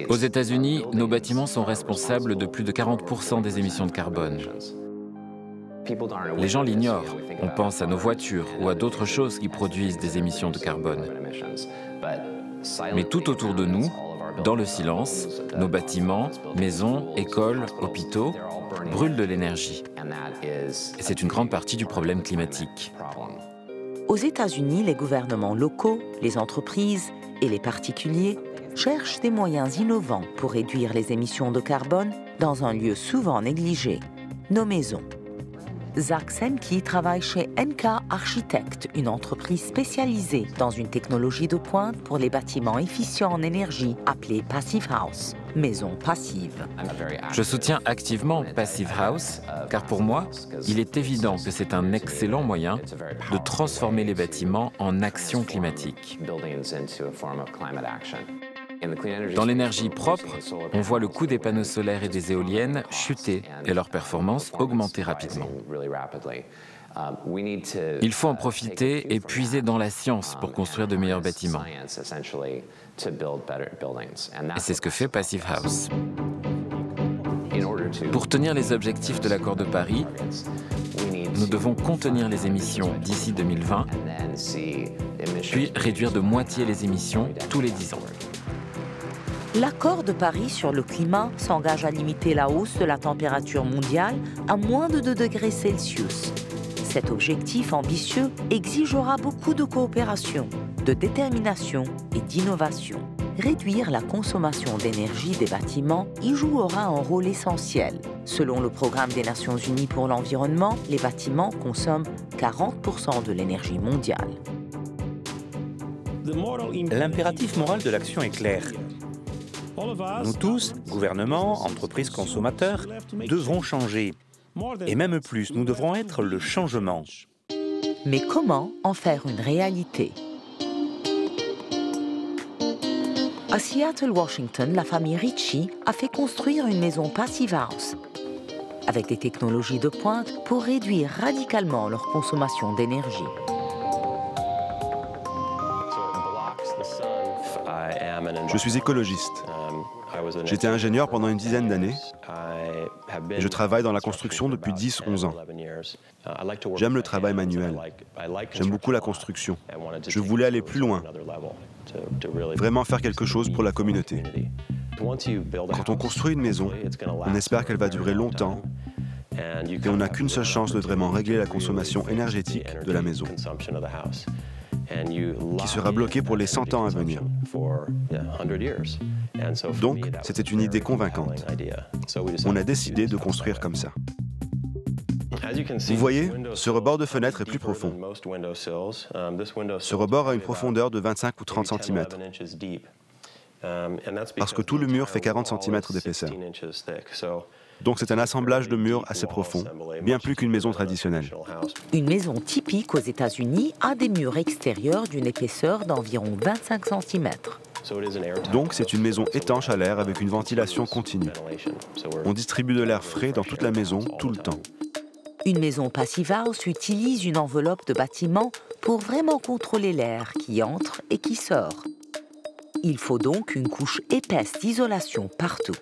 Aux États-Unis, nos bâtiments sont responsables de plus de 40% des émissions de carbone. Les gens l'ignorent. On pense à nos voitures ou à d'autres choses qui produisent des émissions de carbone. Mais tout autour de nous, dans le silence, nos bâtiments, maisons, écoles, hôpitaux brûlent de l'énergie. Et c'est une grande partie du problème climatique. Aux États-Unis, les gouvernements locaux, les entreprises et les particuliers cherchent des moyens innovants pour réduire les émissions de carbone dans un lieu souvent négligé, nos maisons. Zach Semke travaille chez NK Architect, une entreprise spécialisée dans une technologie de pointe pour les bâtiments efficients en énergie appelée Passive House, maison passive. Je soutiens activement Passive House, car pour moi, il est évident que c'est un excellent moyen de transformer les bâtiments en action climatique. Dans l'énergie propre, on voit le coût des panneaux solaires et des éoliennes chuter et leur performance augmenter rapidement. Il faut en profiter et puiser dans la science pour construire de meilleurs bâtiments. Et c'est ce que fait Passive House. Pour tenir les objectifs de l'accord de Paris, nous devons contenir les émissions d'ici 2020, puis réduire de moitié les émissions tous les 10 ans. L'accord de Paris sur le climat s'engage à limiter la hausse de la température mondiale à moins de 2 degrés Celsius. Cet objectif ambitieux exigera beaucoup de coopération, de détermination et d'innovation. Réduire la consommation d'énergie des bâtiments y jouera un rôle essentiel. Selon le Programme des Nations Unies pour l'environnement, les bâtiments consomment 40% de l'énergie mondiale. L'impératif moral de l'action est clair. Nous tous, gouvernements, entreprises, consommateurs, devrons changer. Et même plus, nous devrons être le changement. Mais comment en faire une réalité? À Seattle, Washington, la famille Ritchie a fait construire une maison Passive House avec des technologies de pointe pour réduire radicalement leur consommation d'énergie. Je suis écologiste. J'étais ingénieur pendant une dizaine d'années et je travaille dans la construction depuis 10-11 ans. J'aime le travail manuel. J'aime beaucoup la construction. Je voulais aller plus loin, vraiment faire quelque chose pour la communauté. Quand on construit une maison, on espère qu'elle va durer longtemps et on n'a qu'une seule chance de vraiment régler la consommation énergétique de la maison, qui sera bloquée pour les 100 ans à venir. Donc, c'était une idée convaincante. On a décidé de construire comme ça. Vous voyez, ce rebord de fenêtre est plus profond. Ce rebord a une profondeur de 25 ou 30 cm, parce que tout le mur fait 40 cm d'épaisseur. Donc c'est un assemblage de murs assez profond, bien plus qu'une maison traditionnelle. Une maison typique aux États-Unis a des murs extérieurs d'une épaisseur d'environ 25 cm. Donc c'est une maison étanche à l'air avec une ventilation continue. On distribue de l'air frais dans toute la maison tout le temps. Une maison Passive House utilise une enveloppe de bâtiment pour vraiment contrôler l'air qui entre et qui sort. Il faut donc une couche épaisse d'isolation partout.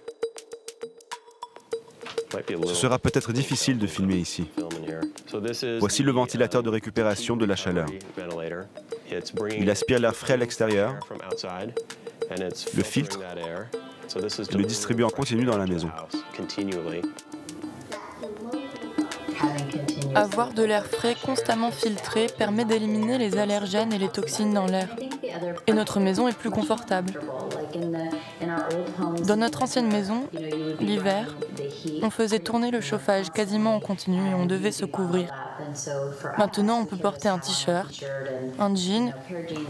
Ce sera peut-être difficile de filmer ici. Voici le ventilateur de récupération de la chaleur. Il aspire l'air frais à l'extérieur, le filtre, et le distribue en continu dans la maison. Avoir de l'air frais constamment filtré permet d'éliminer les allergènes et les toxines dans l'air. Et notre maison est plus confortable. Dans notre ancienne maison, l'hiver, on faisait tourner le chauffage quasiment en continu et on devait se couvrir. Maintenant, on peut porter un t-shirt, un jean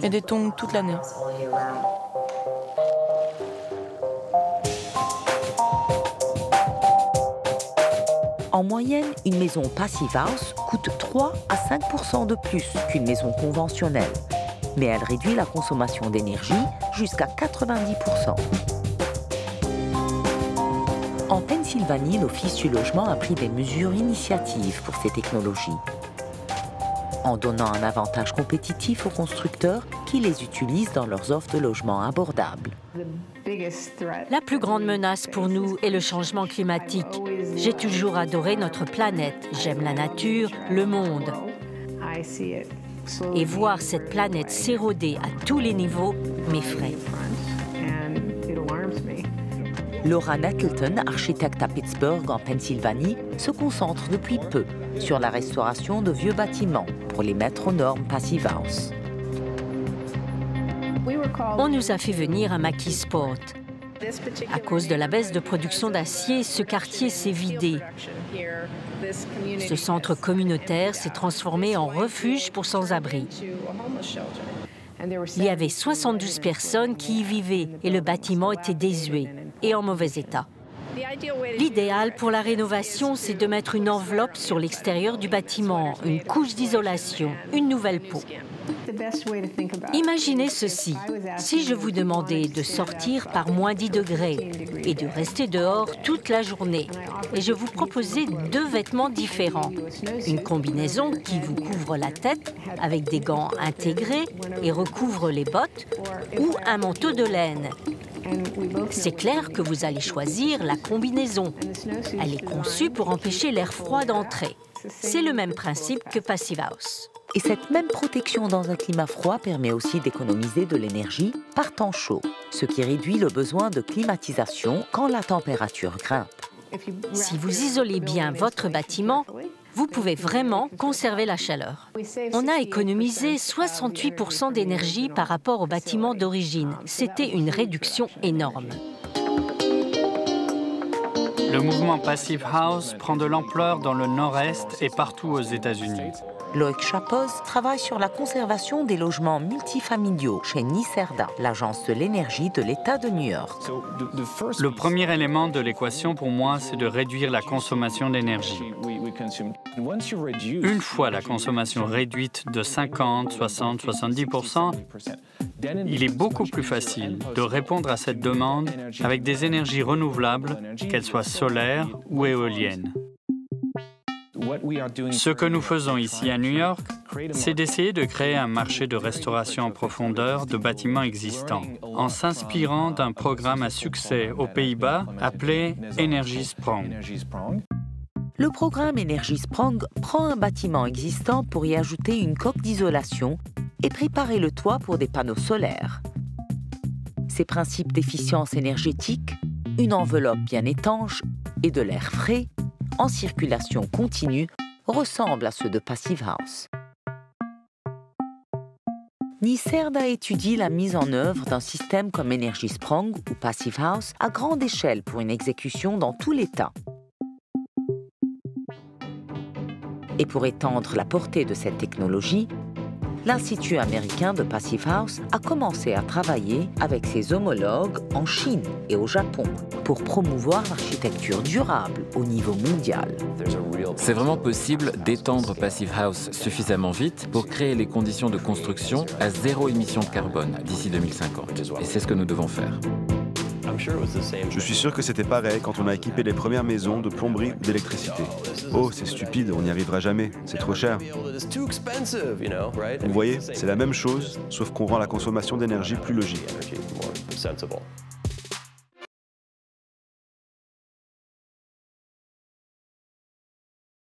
et des tongs toute l'année. En moyenne, une maison Passive House coûte 3 à 5% de plus qu'une maison conventionnelle. Mais elle réduit la consommation d'énergie jusqu'à 90%. En Pennsylvanie, l'Office du logement a pris des mesures initiatives pour ces technologies, en donnant un avantage compétitif aux constructeurs qui les utilisent dans leurs offres de logement abordables. La plus grande menace pour nous est le changement climatique. J'ai toujours adoré notre planète. J'aime la nature, le monde. Et voir cette planète s'éroder à tous les niveaux m'effraie. Laura Nettleton, architecte à Pittsburgh, en Pennsylvanie, se concentre depuis peu sur la restauration de vieux bâtiments pour les mettre aux normes Passive House. On nous a fait venir à McKeesport. À cause de la baisse de production d'acier, ce quartier s'est vidé. Ce centre communautaire s'est transformé en refuge pour sans-abri. Il y avait 72 personnes qui y vivaient et le bâtiment était désuet et en mauvais état. L'idéal pour la rénovation, c'est de mettre une enveloppe sur l'extérieur du bâtiment, une couche d'isolation, une nouvelle peau. Imaginez ceci, si je vous demandais de sortir par moins 10 degrés et de rester dehors toute la journée, et je vous proposais 2 vêtements différents, une combinaison qui vous couvre la tête avec des gants intégrés et recouvre les bottes, ou un manteau de laine. C'est clair que vous allez choisir la combinaison. Elle est conçue pour empêcher l'air froid d'entrer. C'est le même principe que Passive House. Et cette même protection dans un climat froid permet aussi d'économiser de l'énergie par temps chaud, ce qui réduit le besoin de climatisation quand la température grimpe. Si vous isolez bien votre bâtiment, vous pouvez vraiment conserver la chaleur. On a économisé 68% d'énergie par rapport au bâtiment d'origine. C'était une réduction énorme. Le mouvement Passive House prend de l'ampleur dans le nord-est et partout aux États-Unis. Loïc Chapoz travaille sur la conservation des logements multifamiliaux chez NYSERDA, l'agence de l'énergie de l'État de New York. Le premier élément de l'équation pour moi, c'est de réduire la consommation d'énergie. Une fois la consommation réduite de 50, 60, 70%, il est beaucoup plus facile de répondre à cette demande avec des énergies renouvelables, qu'elles soient solaires ou éoliennes. Ce que nous faisons ici à New York, c'est d'essayer de créer un marché de restauration en profondeur de bâtiments existants, en s'inspirant d'un programme à succès aux Pays-Bas appelé Energiesprong. Le programme Energiesprong prend un bâtiment existant pour y ajouter une coque d'isolation et préparer le toit pour des panneaux solaires. Ces principes d'efficience énergétique, une enveloppe bien étanche et de l'air frais, en circulation continue, ressemblent à ceux de Passive House. NYSERDA étudie la mise en œuvre d'un système comme Energiesprong ou Passive House à grande échelle pour une exécution dans tout l'État. Et pour étendre la portée de cette technologie, l'Institut américain de Passive House a commencé à travailler avec ses homologues en Chine et au Japon pour promouvoir l'architecture durable au niveau mondial. C'est vraiment possible d'étendre Passive House suffisamment vite pour créer les conditions de construction à 0 émission de carbone d'ici 2050. Et c'est ce que nous devons faire. Je suis sûr que c'était pareil quand on a équipé les premières maisons de plomberie ou d'électricité. Oh, c'est stupide, on n'y arrivera jamais, c'est trop cher. Vous voyez, c'est la même chose, sauf qu'on rend la consommation d'énergie plus logique.